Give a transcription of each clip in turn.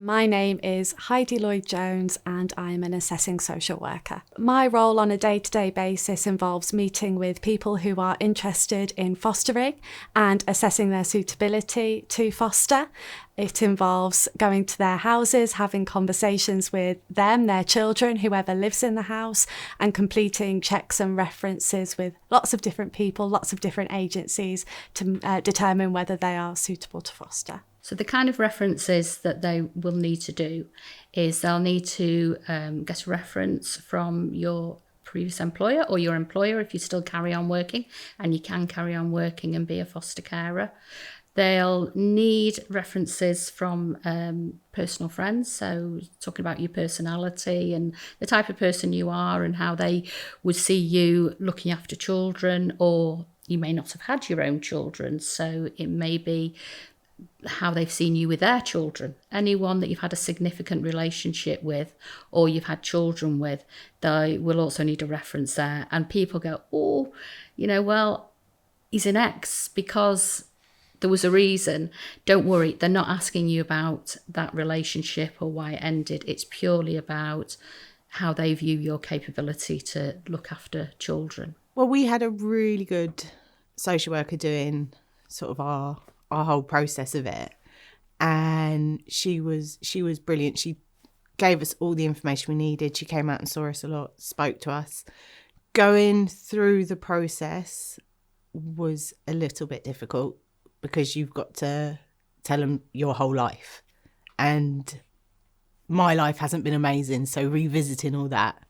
My name is Heidi Lloyd-Jones and I'm an assessing social worker. My role on a day-to-day basis involves meeting with people who are interested in fostering and assessing their suitability to foster. It involves going to their houses, having conversations with them, their children, whoever lives in the house, and completing checks and references with lots of different people, lots of different agencies to determine whether they are suitable to foster. So the kind of references that they will need to do is they'll need to get a reference from your previous employer or your employer if you still carry on working, and you can carry on working and be a foster carer. They'll need references from personal friends, so talking about your personality and the type of person you are and how they would see you looking after children, or you may not have had your own children, so it may be how they've seen you with their children. Anyone that you've had a significant relationship with or you've had children with, they will also need a reference there. And people go, oh, well, he's an ex because there was a reason. Don't worry, they're not asking you about that relationship or why it ended. It's purely about how they view your capability to look after children. Well, we had a really good social worker doing sort of our whole process of it, and she was brilliant. She gave us all the information we needed. She came out and saw us a lot, spoke to us. Going through the process was a little bit difficult because you've got to tell them your whole life, and my life hasn't been amazing, so revisiting all that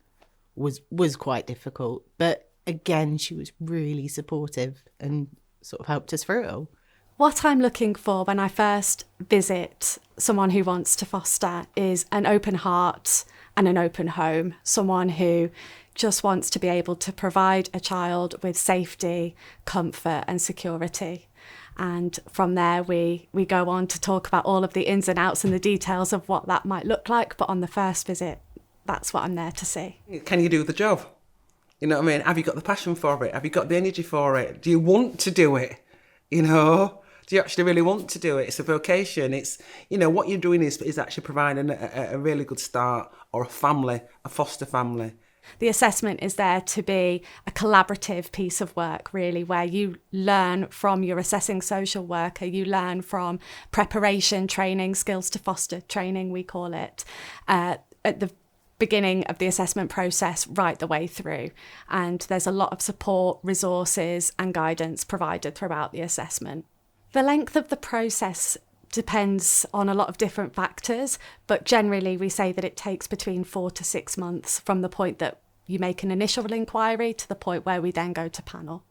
was quite difficult. But again, she was really supportive and sort of helped us through it all. What I'm looking for when I first visit someone who wants to foster is an open heart and an open home, someone who just wants to be able to provide a child with safety, comfort and security. And from there, we go on to talk about all of the ins and outs and the details of what that might look like. But on the first visit, that's what I'm there to see. Can you do the job? You know what I mean? Have you got the passion for it? Have you got the energy for it? Do you want to do it? Do you actually really want to do it? It's a vocation. It's, what you're doing is actually providing a really good start, or a foster family. The assessment is there to be a collaborative piece of work, really, where you learn from your assessing social worker, you learn from preparation training, skills to foster training, we call it, at the beginning of the assessment process right the way through. And there's a lot of support, resources and guidance provided throughout the assessment. The length of the process depends on a lot of different factors, but generally we say that it takes between 4 to 6 months from the point that you make an initial inquiry to the point where we then go to panel.